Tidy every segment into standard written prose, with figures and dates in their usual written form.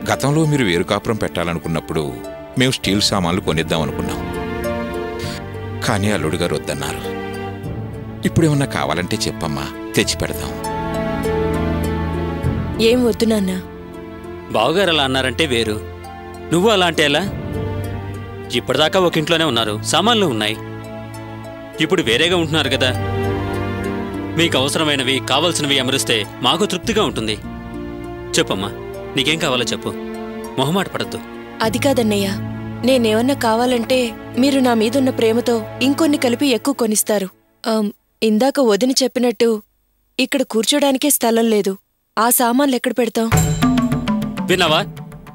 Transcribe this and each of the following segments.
గతంలో మీరు వేరు కాపురం పెట్టాలనుకున్నప్పుడు మేము స్టీల్ సామాన్లు కొనిద్దాం అనుకున్నాం. కానీ అల్లుడు గారు వద్దన్నారు. ఇప్పుడేమన్నా కావాలంటే చెప్పమ్మా, తెచ్చి పెడదాం. ఏం వద్దు నాన్న. బావగారు అలా అన్నారంటే వేరు, నువ్వు అలా అంటే ఎలా? ఇప్పటిదాకా ఒక ఇంట్లోనే ఉన్నారు, సామాన్లు ఉన్నాయి. ఇప్పుడు వేరేగా ఉంటున్నారు కదా. మీకు అవసరమైనవి కావలసినవి అమరిస్తే మాకు తృప్తిగా ఉంటుంది. చెప్పమ్మా, నీకేం కావాలో చెప్పు, మొహమాట పడద్దు. అది కాదన్నయ్య, నేనేమన్నా కావాలంటే మీరు నా మీదున్న ప్రేమతో ఇంకొన్ని కలిపి ఎక్కువ కొనిస్తారు. ఇందాక వదిన చెప్పినట్టు ఇక్కడ కూర్చోడానికే స్థలం లేదు. ఆ సామాన్లు ఎక్కడ పెడతాం? విన్నావా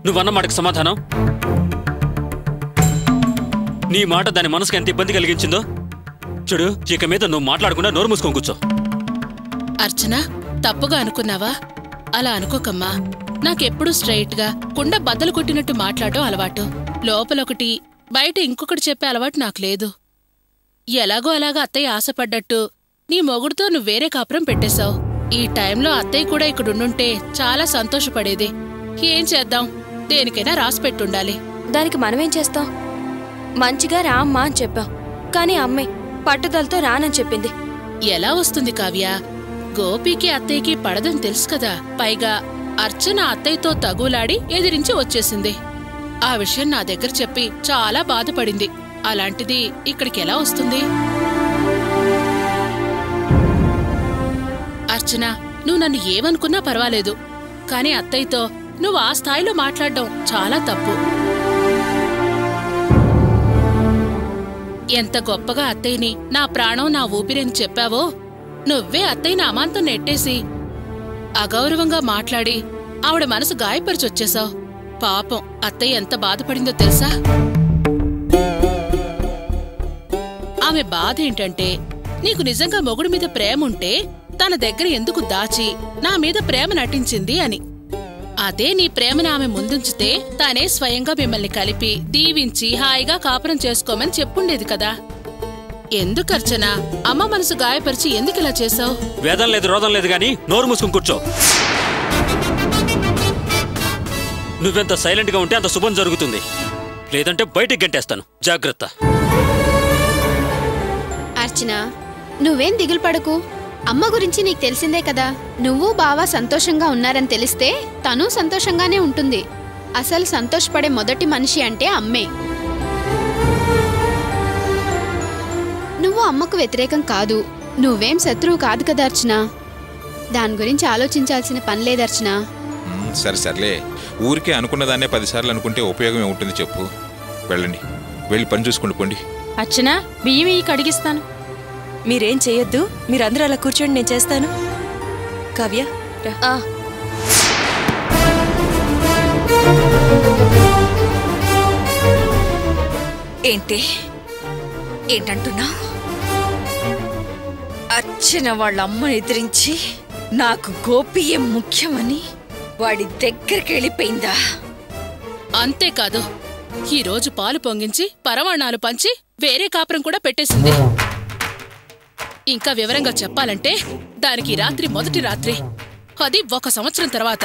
నువ్వన్న మాటకు సమాధానం? నీ మాట దాని మనసుకు ఎంత ఇబ్బంది కలిగించిందో చూడు. ఇక మీద నువ్వు మాట్లాడకుండా నోరు మూసుకొని కూర్చో. అర్చన, తప్పుగా అనుకున్నావా? అలా అనుకోకమ్మా. నాకెప్పుడు స్ట్రైట్ గా కుండ బద్దలు కొట్టినట్టు మాట్లాడటం అలవాటు. లోపలొకటి బయట ఇంకొకటి చెప్పే అలవాటు నాకు లేదు. ఎలాగో అలాగా అత్తయ్య ఆశపడ్డట్టు నీ మొగుడుతో నువ్వు వేరే కాపురం పెట్టేశావు. ఈ టైంలో అత్తయ్య కూడా ఇక్కడుండుంటే చాలా సంతోషపడేది. ఏం చేద్దాం, దేనికైనా రాసిపెట్టుండాలి. దానికి మనమేం చేస్తాం? మంచిగా రామ్మా అని చెప్పాం, కానీ అమ్మే పట్టుదలతో రానని చెప్పింది. ఎలా వస్తుంది కావ్య? గోపికి అత్తయ్యకి పడదని తెలుసు కదా. పైగా అర్చన అత్తయ్యతో తగులాడి ఎదిరించి వచ్చేసింది. ఆ విషయం నా దగ్గర చెప్పి చాలా బాధపడింది. అలాంటిది ఇక్కడికి ఎలా వస్తుంది? అర్చన, నువ్వు నన్ను ఏమనుకున్నా పర్వాలేదు, కానీ అత్తయ్యతో నువ్వు ఆ స్థాయిలో మాట్లాడడం చాలా తప్పు. ఎంత గొప్పగా అత్తయ్యని నా ప్రాణం నా ఊపిరని చెప్పావో, నువ్వే అత్తయ్యని అమాంతం నెట్టేసి అగౌరవంగా మాట్లాడి ఆవిడ మనసు గాయపరిచొచ్చేశావు. పాపం అత్తయ్య ఎంత బాధపడిందో తెలుసా? ఆమె బాధ ఏంటంటే, నీకు నిజంగా మొగుడి మీద ప్రేముంటే తన దగ్గర ఎందుకు దాచి నా మీద ప్రేమ నటించింది అని. అదే నీ ప్రేమను ఆమె ముందుంచితే తానే స్వయంగా మిమ్మల్ని కలిపి దీవించి హాయిగా కాపురం చేసుకోమని చెప్పుండేది కదా. ఎందుకర్చనా అమ్మ మనసు గాయపరిచి ఎందుకిలా చేశావు? వేదం లేదు రోదం లేదు గాని నోరు మూసుకుని కూర్చో. నువ్వెంత సైలెంట్ గా ఉంటే అంత శుభం జరుగుతుంది, లేదంటే బయటికి గంటేస్తాను. జాగ్రత్త. అర్చన, నువ్వేం దిగులు పడకు. అమ్మ గురించి నీకు తెలిసిందే కదా. నువ్వు బావా సంతోషంగా ఉన్నారని తెలిస్తే తను సంతోషంగానే ఉంటుంది. అసలు సంతోషపడే మొదటి మనిషి అంటే అమ్మే. నువ్వు అమ్మకు వ్యతిరేకం కాదు, నువ్వేం శత్రువు కాదు కదా అర్చన. దాని గురించి ఆలోచించాల్సిన పని లేదు అర్చన. సరే సర్లే, ఊరికే అనుకున్నదాన్నే 10 సార్లు అనుకుంటే ఉపయోగం ఏముంటుంది చెప్పు. వెళ్ళండి, వెళ్ళి పని చూసుకుంటూ పోండి. అర్చన, బియ్యం ఈ కడిగిస్తాను. మీరేం చేయొద్దు, మీరందరూ అలా కూర్చోండి, నేను చేస్తాను. కావ్య రా. ఏంటంటున్నా? అర్చన వాళ్ళ అమ్మని ఎదిరించి నాకు గోపియే ముఖ్యమని వాడి దగ్గరికి వెళ్ళిపోయిందా? అంతేకాదు, ఈరోజు పాలు పొంగించి పరవాణాలు పంచి వేరే కాపురం కూడా పెట్టేసింది. ఇంకా వివరంగా చెప్పాలంటే దానికి రాత్రి మొదటి రాత్రి, అది 1 సంవత్సరం తర్వాత.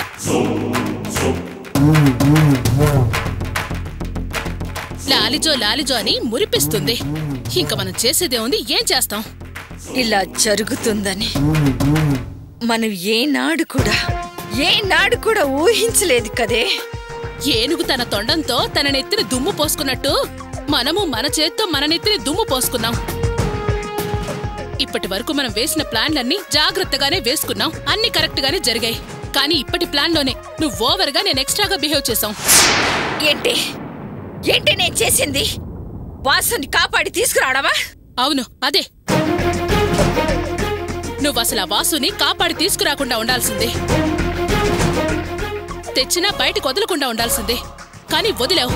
లాలిజో లాలిజో అని మురిపిస్తుంది. ఇంక మనం చేసేదే ఉంది, ఏం చేస్తాం? ఇలా జరుగుతుందని మనం ఏనాడు కూడా ఊహించలేదు కదే. ఏనుగు తన తొండంతో తన నెత్తిని దుమ్ము పోసుకున్నట్టు మనము మన చేత్తో మన నెత్తిని దుమ్ము పోసుకున్నాం. ఇప్పటి వరకు మనం వేసిన ప్లాన్లన్నీ జాగ్రత్తగానే వేసుకున్నాం, అన్ని కరెక్ట్ గానే జరిగాయి. కానీ ఇప్పటి ప్లాన్లోనే నువ్వు ఓవర్గా, నేను ఎక్స్ట్రాగా బిహేవ్ చేశాం. ఏంటి నేను చేసింది? వాసుని కాపాడి తీసుకురావడమా? అవును, అదే. నువ్వు అసలు ఆ వాసుని కాపాడి తీసుకురాకుండా ఉండాల్సిందే. తెచ్చినా బయటకు వదలకుండా ఉండాల్సిందే. కానీ వదిలావు.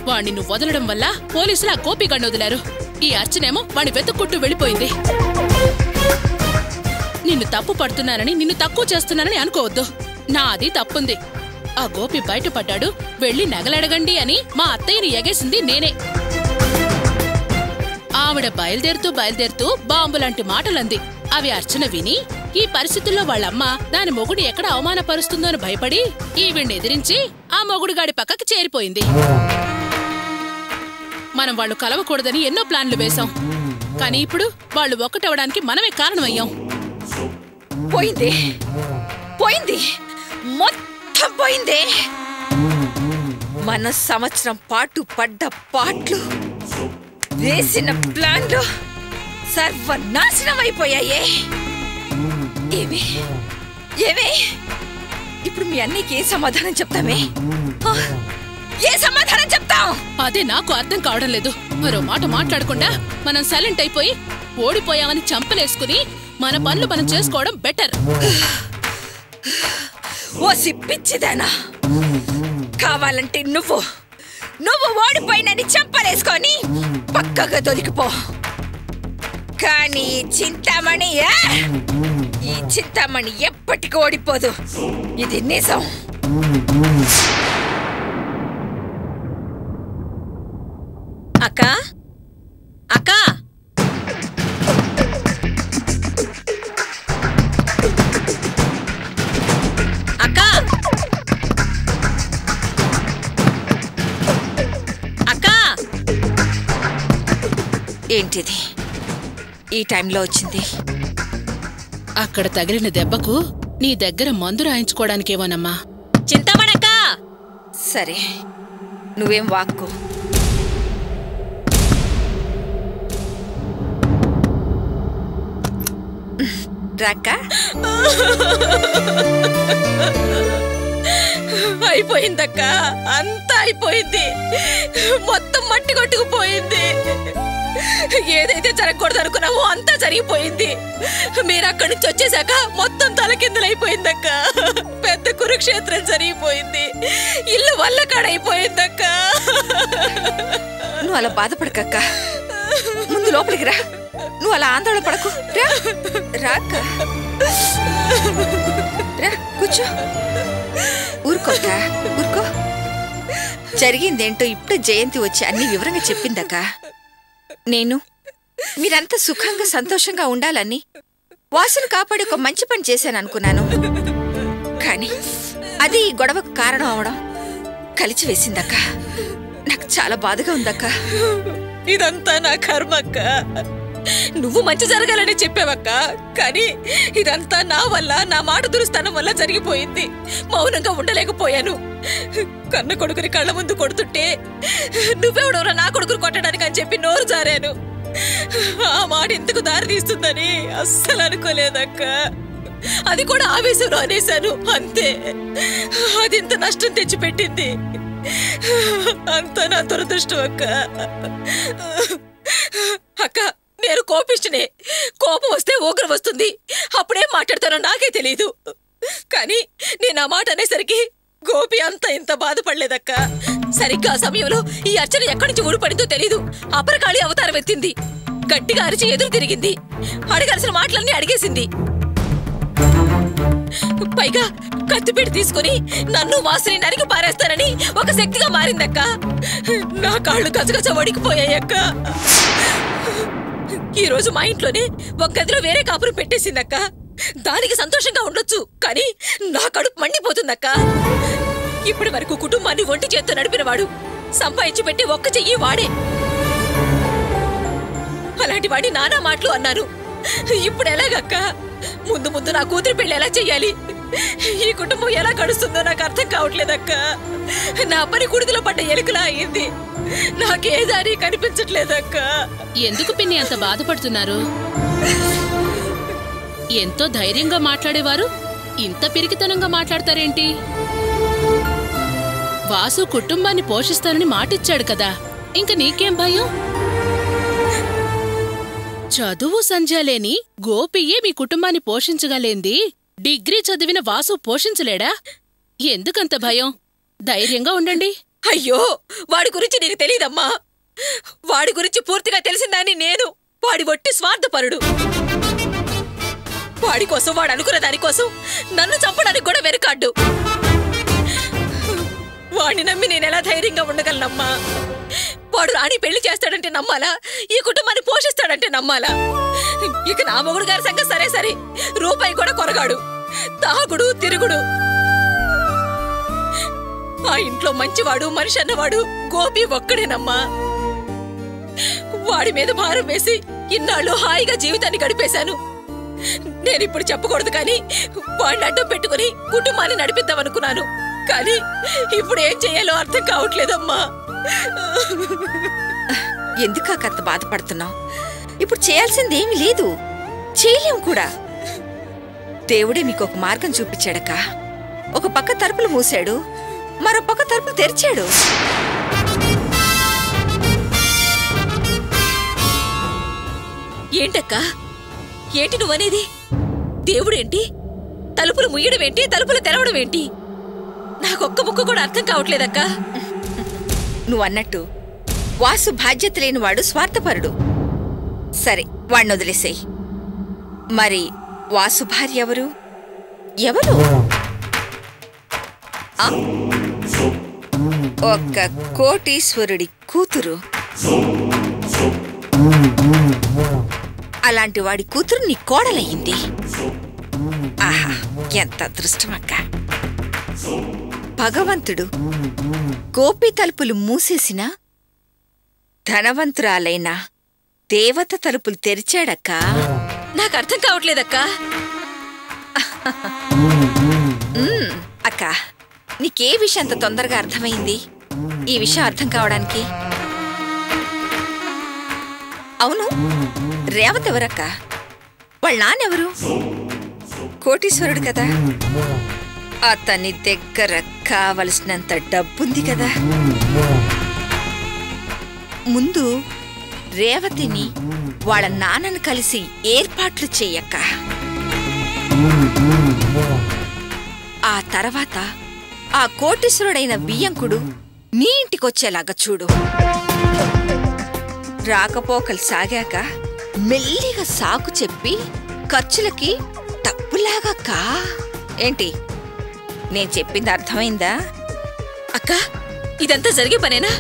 వాణ్ణి నువ్వు వదలడం వల్ల పోలీసులు ఆ గోపిగాడిని వదిలారు. ఈ అర్చనేమో వాణ్ణి వెతుక్కుంటూ వెళ్ళిపోయింది. నిన్ను తప్పు పడుతున్నానని, నిన్ను తక్కువ చేస్తున్నానని అనుకోవద్దు. నాది తప్పుంది. ఆ గోపి బయటపడ్డాడు, వెళ్ళి నగలడగండి అని మా అత్తయ్యని ఎగేసింది నేనే. ఆవిడ బయలుదేరుతూ బాంబులాంటి మాటలంది. అవి అర్చన విని ఈ పరిస్థితుల్లో వాళ్ళమ్మ దాని మొగుడు ఎక్కడ అవమానపరుస్తుందో అని భయపడి ఈవిడ్ని ఎదిరించి ఆ మొగుడుగాడి పక్కకి చేరిపోయింది. మనం వాళ్ళు కలవకూడదని ఎన్నో ప్లాన్లు వేశాం, కానీ ఇప్పుడు వాళ్ళు ఒక్కటవడానికి మనమే కారణమయ్యాం. పోయింది పోయింది, మొత్తం పోయింది. మన సంవత్సరం పాటు పడ్డ పాటలు, వేసిన ప్లాన్లు సర్వనాశనం అయిపోయాయే. ఏమే ఏమే ఇప్పుడు మీ అన్నయ్యకి ఏ సమాధానం చెప్తామే? ఏ సమాధానం చెప్తాం? అదే నాకు అర్థం కావడం లేదు. మరో మాట మాట్లాడకుండా మనం సైలెంట్ అయిపోయి ఓడిపోయామని చంపలేసుకుని మన పనులు మనం చేసుకోవడం బెటర్. ఓ సిప్పిచ్చిదానా, కావాలంటే నువ్వు ఓడిపోయినని చంపలేసుకొని పక్కగా దొరికిపో. కానీ చింతామణి, ఈ చింతామణి ఎప్పటికీ ఓడిపోదు, ఇది నిజం. అక్క అక్క అక్క అక్క, ఏంటిది ఈ టైంలో వచ్చింది? అక్కడ తగిలిన దెబ్బకు నీ దగ్గర మందు రాయించుకోవడానికేమోనమ్మా. చింతామణక్క, సరే నువ్వేం వాక్కు. రాక్క, అయిపోయిందక్క, అంతా అయిపోయింది. మొత్తం మట్టి కొట్టుకుపోయింది. ఏదైతే జరగకూడదు అనుకున్నావో అంతా జరిగిపోయింది. మీరు అక్కడి నుంచి వచ్చేసాక మొత్తం తలకిందులైపోయిందక్క. పెద్ద కురుక్షేత్రం జరిగిపోయింది. ఇల్లు వల్ల కాడైపోయిందక్క. నువ్వు అలా బాధపడకక్క, ముందు లోపలికి రా. నువ్వు అలా ఆందోళన పడకు. రాక్క, రా కూర్చో. ఊరుకోక్క, ఊరుకో. జరిగిందేంటో ఇప్పుడు జయంతి వచ్చి అన్ని వివరంగా చెప్పిందక్క. నేను మీరంతా సుఖంగా సంతోషంగా ఉండాలని వాసును కాపాడి ఒక మంచి పని చేశాను అనుకున్నాను. కానీ అది ఈ గొడవకు కారణం అవడం కలిసి వేసిందక్క. నాకు చాలా బాధగా ఉందక్క. ఇదంతా నా కర్మక్క. నువ్వు మంచి జరగాలని చెప్పావక్క, కానీ ఇదంతా నా వల్ల, నా మాట దురుస్తానం వల్ల జరిగిపోయింది. మౌనంగా ఉండలేకపోయాను. కన్న కొడుకుని కళ్ళ ముందు కొడుతుంటే నువ్వెవడవరా నా కొడుకుని కొట్టడానికి అని చెప్పి నోరు జారాను. ఆ మాట ఎందుకు దారి తీస్తుందని అస్సలు అనుకోలేదక్క. అది కూడా ఆవేశంలో అనేశాను, అంతే. అది ఇంత నష్టం తెచ్చిపెట్టింది. అంతా నా దురదృష్టం అక్క. అక్క, నేను కోపిష్టినే. కోపం వస్తే ఉగ్రం వస్తుంది. అప్పుడేం మాట్లాడతానో నాకే తెలీదు. కానీ నేను ఆ మాట అనేసరికి గోపి అంతా ఇంత బాధపడలేదక్క. సరిగ్గా ఆ సమయంలో ఈ అర్చన ఎక్కడి నుంచి ఊడిపడిందో తెలీదు. అపరకాళి అవతారం ఎత్తింది. గట్టిగా అరిచి ఎదురు తిరిగింది. అడగాల్సిన మాటలన్నీ అడిగేసింది. పైగా కత్తిపేట తీసుకుని నన్ను వాసుని నరికి పారేస్తానని ఒక శక్తిగా మారిందక్క. నా కాళ్ళు గజగజ వడికిపోయాయక్క. ఈ రోజు మా ఇంట్లోనే ఒక గదిలో వేరే కాపురం పెట్టేసిందక్క. దానికి సంతోషంగా ఉండొచ్చు, కానీ నా కడుపు మండిపోతుందక్క. ఇప్పటి వరకు కుటుంబాన్ని ఒంటి చేత్తో నడిపినవాడు, సంపాదించి పెట్టి ఒక్క చెయ్యి వాడే. అలాంటి వాడి నానా మాటలు అన్నాను. ఇప్పుడు ఎలాగక్క? ముందు ముందు నా కూతురి పెళ్లి ఎలా చెయ్యాలి? ఈ కుటుంబం ఎలా గడుస్తుందో నాకు అర్థం కావట్లేదక్క. నా పని కుడిదిలో పడ్డ ఎలుకలా అయింది. నాకేదాని కనిపించట్లేదక్క. ఎందుకు పిన్ని అంత బాధపడుతున్నారు? ఎంతో ధైర్యంగా మాట్లాడేవారు ఇంత పిరికితనంగా మాట్లాడతారేంటి? వాసు కుటుంబాన్ని పోషిస్తానని మాటిచ్చాడు కదా, ఇంక నీకేం భయం? చదువు సంధ్యలేని గోపియే మీ కుటుంబాన్ని పోషించగలేంది డిగ్రీ చదివిన వాసు పోషించలేడా? ఎందుకంత భయం? ధైర్యంగా ఉండండి. అయ్యో, వాడి గురించి నీకు తెలీదమ్మా. వాడి గురించి పూర్తిగా తెలిసిందని నేను. వాడి ఒట్టి స్వార్థపరుడు. వాడి కోసం, వాడు అనుకున్న దానికోసం నన్ను చంపడానికి కూడా వెనుకాడ్డు. వాడిని నమ్మి నేనెలా ధైర్యంగా ఉండగలనమ్మా? వాడు రాణి పెళ్లి చేస్తాడంటే నమ్మాలా? ఈ కుటుంబాన్ని పోషిస్తాడంటే నమ్మాలా? ఇక నా మొగుడు గారి సంగతి సరే సరే, రూపాయి కూడా కొరగాడు, తాగుడు తిరుగుడు. ఆ ఇంట్లో మంచివాడు మనిషి అన్నవాడు గోపి ఒక్కడేనమ్మా. వాడి మీద భారం వేసి ఇన్నాళ్ళు హాయిగా జీవితాన్ని గడిపేశాను. నేనిప్పుడు చెప్పకూడదు కానీ వాడిని అడ్డం పెట్టుకుని కుటుంబాన్ని నడిపిద్దామనుకున్నాను. కానీ ఇప్పుడు ఏం చెయ్యాలో అర్థం కావట్లేదమ్మా. ఎందుకు అంత బాధపడుతున్నావు? ఇప్పుడు చేయాల్సిందేమీ లేదు, చేయలేం కూడా. దేవుడే మీకు ఒక మార్గం చూపించాడక్క. ఒక పక్క తలుపులు మూసాడు, మరో పక్క తలుపులు తెరిచాడు. ఏంటక్కా, ఏంటి నువ్వనేది? దేవుడేంటి? తలుపులు ముయ్యడం ఏంటి? తలుపులు తెరవడం ఏంటి? నాకొక్క ముక్క కూడా అర్థం కావట్లేదక్కా. నువ్వన్నట్టు వాసు బాధ్యత లేనివాడు స్వార్థపరుడు. సరే, వాణ్ణి వదిలేసేయి. మరి వాసు భార్య ఎవరు? ఎవరు? ఒక కోటీశ్వరుడి కూతురు. అలాంటి వాడి కూతురు నీ కోడలయ్యింది. ఆహా, ఎంత అదృష్టమక్క. భగవంతుడు గోపి తలుపులు మూసేసిన ధనవంతురాలైన దేవత తలుపులు తెరిచాడక్కా. నాకు అర్థం కావట్లేదక్కా. అక్క, నీకే విషయం అంత తొందరగా అర్థమైంది? ఈ విషయం అర్థం కావడానికి? అవును, రేవత్ ఎవరక్క? వాళ్ళ నాన్నెవరు? కోటీశ్వరుడు కదా. అతని దగ్గర కావలసినంత డబ్బుంది కదా. ముందు రేవతిని వాళ్ళ నాన్నను కలిసి ఏర్పాట్లు చెయ్యక్క. ఆ తర్వాత ఆ కోటీశ్వరుడైన బియ్యంకుడు నీ ఇంటికొచ్చేలాగా చూడు. రాకపోకలు సాగాక మెల్లిగా సాకు చెప్పి ఖర్చులకి డబ్బులాగా. ఏంటి, నేను చెప్పింది అర్థమైందా? అక్క, ఇదంతా జరిగే పనేనా?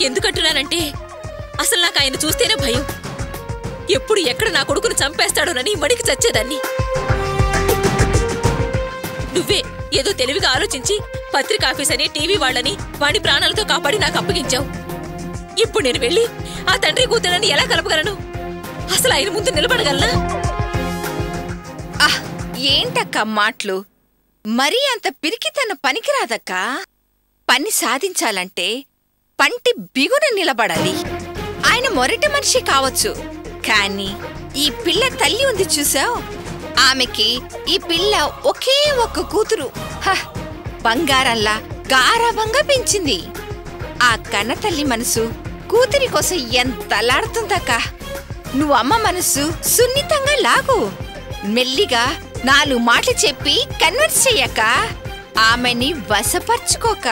ఎందుకంటున్నానంటే అసలు నాకు ఆయన చూస్తేనే భయం. ఎప్పుడు ఎక్కడ నా కొడుకును చంపేస్తాడోనని మడికి చచ్చేదాన్ని. నువ్వే ఏదో తెలివిగా ఆలోచించి పత్రిక ఆఫీస్ అని టీవీ వాళ్ళని వాడి ప్రాణాలతో కాపాడి నాకు అప్పగించావు. ఇప్పుడు నేను వెళ్ళి ఆ తండ్రి కూతురని ఎలా కలపగలను? అసలు ఆయన ముందు నిలబడగలనా? ఏంటక్క మాటలు? మరీ అంత పిరికితన పనికిరాదక్కా. పని సాధించాలంటే పంటి బిగున నిలబడాలి. ఆయన మొరటి మనిషి కావచ్చు, కానీ ఈ పిల్ల తల్లి ఉంది చూసావు, ఆమెకి ఈ పిల్ల ఒకే ఒక్క కూతురు. బంగారంలా గారాబంగా పెంచింది. ఆ కన్న తల్లి మనసు కూతురి కోసం ఎంతలాడుతుందక్క. నువ్వు అమ్మ మనసు సున్నితంగా లాగు. మెల్లిగా 4 మాటలు చెప్పి కన్వర్స్ చెయ్యక్క. ఆమెని వశపర్చుకోక.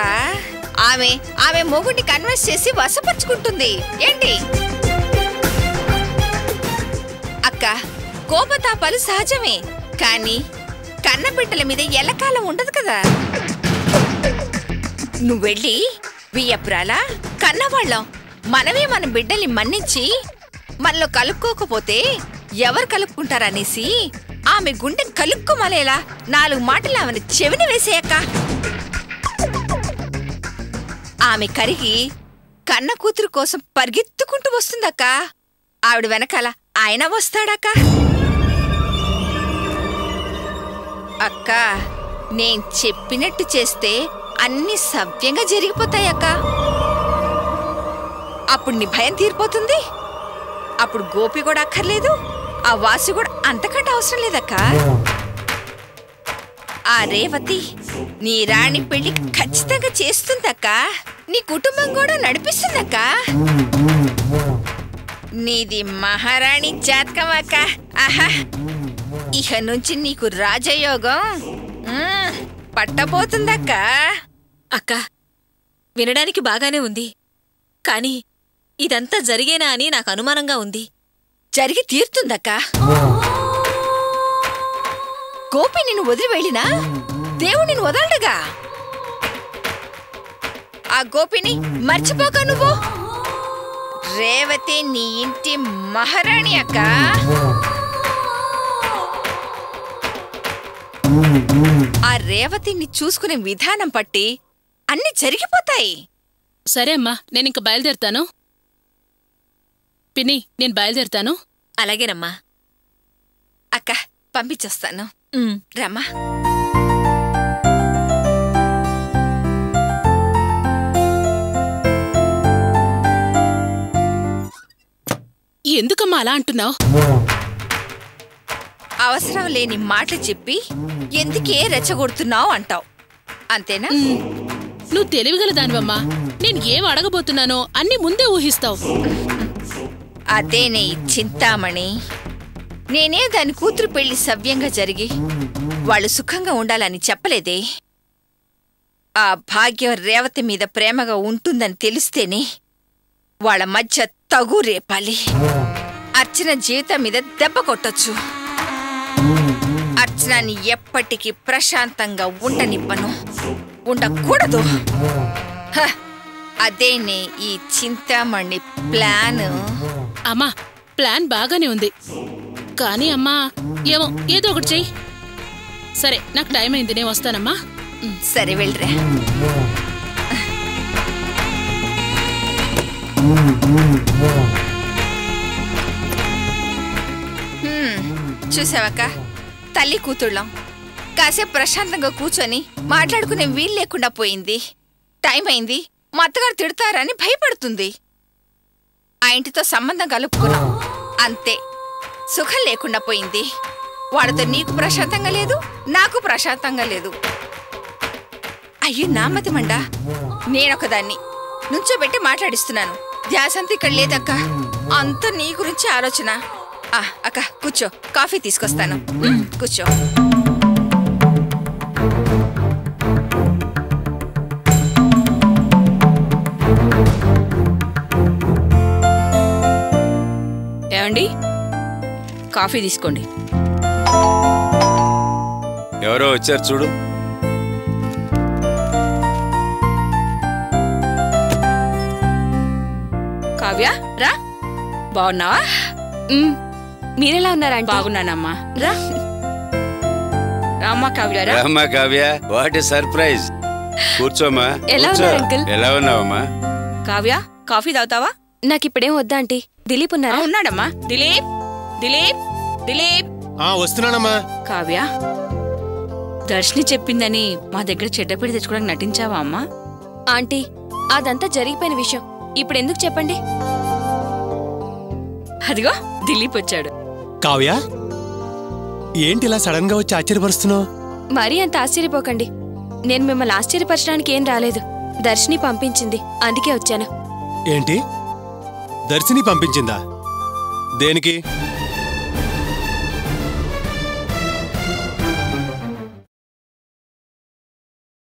ఆమె మొగుడిని కన్వర్స్ చేసి వశపరుచుకుంటుంది. ఏంటి అక్క, కోపతాపాలు సహజమే, కానీ కన్నబిడ్డల మీద ఎల్లకాలం ఉండదు కదా. నువ్వెళ్ళి వియ్యపురాలా కన్నవాళ్ళం మనమే మన బిడ్డల్ని మన్నించి మనలో కలుపుకోకపోతే ఎవరు కలుపుకుంటారనేసి ఆమె గుండె కలుక్కుమలేలా 4 మాటలు ఆమెను చెవిని వేసేయక్క. ఆమె కరిగి కన్న కూతురు కోసం పరిగెత్తుకుంటూ వస్తుందక్క. ఆవిడ వెనకాల ఆయన వస్తాడక్క. అక్క, నేను చెప్పినట్టు చేస్తే అన్ని సవ్యంగా జరిగిపోతాయక్క. అప్పుడు నీ భయం తీరిపోతుంది. అప్పుడు గోపి కూడా అక్కర్లేదు, ఆ వాసు కూడా అంతకంటే అవసరం లేదక్క. ఆ రేవతి నీ రాణి పెళ్లి ఖచ్చితంగా చేస్తుందక్క. నీ కుటుంబం కూడా నడిపిస్తుందక్క. నీది మహారాణి జాతకం అక్క. ఆహా, ఇక నుంచి నీకు రాజయోగం పట్టబోతుందక్క. అక్క, వినడానికి బాగానే ఉంది, కానీ ఇదంతా జరిగేనా అని నాకు అనుమానంగా ఉంది. జరిగి తీరుతుందక్క. గోపి నిన్ను వదిలి వెళ్ళినా దేవుడు నిన్ను వదలడుగా. ఆ గోపిని మర్చిపోక నువ్వు. రేవతి నీ ఇంటి మహారాణి అక్క. ఆ రేవతిని చూసుకునే విధానం పట్టి అన్ని జరిగిపోతాయి. సరే అమ్మా, నేనింక బయలుదేరుతాను. పిన్ని, నేను బయలుదేరుతాను. అలాగేనమ్మా. అక్క పంపించొస్తాను. రమ్మా. ఎందుకమ్మా అలా అంటున్నావు? అవసరం లేని మాటలు చెప్పి ఎందుకే రెచ్చగొడుతున్నావు అంటావు, అంతేనా? నువ్వు తెలివిగల దానివమ్మా. నేను ఏం అడగబోతున్నానో అన్ని ముందే ఊహిస్తావు. అదేనే చింతామణి. నేనే దాని కూతురు పెళ్లి సవ్యంగా జరిగి వాళ్ళు సుఖంగా ఉండాలని చెప్పలేదే. ఆ భాగ్యం రేవతి మీద ప్రేమగా ఉంటుందని తెలిస్తేనే వాళ్ళ మధ్య తగు రేపాలి. అర్చన జీవితం మీద దెబ్బ కొట్టొచ్చు. అర్చనని ఎప్పటికీ ప్రశాంతంగా ఉండనివ్వను, ఉండకూడదు. అదేనే ఈ చింతామణి ప్లాన్. అమ్మా, ప్లాన్ బాగానే ఉంది. కానీ అమ్మా, ఏమో ఏదో ఒకటి చెయ్యి. సరే, నాకు టైం అయింది, నేను వస్తానమ్మా. సరే వెళ్ళరా. చూసావక్క, తల్లి కూతుళ్ళం కాసేపు ప్రశాంతంగా కూర్చొని మాట్లాడుకునే వీలు లేకుండా పోయింది. టైం అయింది, మా అత్తగారు తిడతారని భయపడుతుంది. ఆ ఇంటితో సంబంధం కలుపుకున్నాం, అంతే. సుఖం లేకుండా పోయింది. వాడితో నీకు ప్రశాంతంగా లేదు, నాకు ప్రశాంతంగా లేదు. అయ్యో నా మతి మండా, నేనొకదాన్ని నుంచోబెట్టి మాట్లాడిస్తున్నాను. ధ్యాసంతా ఇక్కడ లేదక్క, అంతా నీ గురించి ఆలోచన. అక్క కూర్చో, కాఫీ తీసుకొస్తాను. కూర్చో. ఏమండి, కాఫీ తీసుకోండి. ఎవరో వచ్చారు చూడు. కావ్య రా. బాగున్నావా? మీరెలా ఉన్నారా? బాగున్నానమ్మా. రా రామ్మా కావ్య. రామ్మా కావ్య, వాట్ ఏ సర్ప్రైజ్. కూర్చోమ్మా. ఎలా ఉన్నారు అంకుల్? ఎలా ఉన్నావమ్మా? కావ్య, కాఫీ తాగుతావా? నాకిప్పుడేం వద్దా ఆంటీ. దిలీప్ ఉన్నారా? ఉన్నాడమ్మా. దిలీప్, దిలీప్, దిలీప్. వస్తున్నానమ్మా. కావ్య, దర్శిని చెప్పిందని మా దగ్గర చెడ్డపిడి తెచ్చుకోవడానికి నటించావా అమ్మా? ఆంటీ, అదంతా జరిగిపోయిన విషయం. ఇప్పుడెందుకు చెప్పండి? అదిగో దిలీప్ వచ్చాడు. కావ్య, ఏంటి ఇలా సడన్ గా వచ్చి ఆశ్చర్యపరుస్తున్నావు? మరీ అంత ఆశ్చర్యపోకండి. నేను మిమ్మల్ని ఆశ్చర్యపరచడానికి ఏం రాలేదు. దర్శిని పంపించింది, అందుకే వచ్చాను. ఏంటి, దర్శిని పంపించిందా? దేనికి?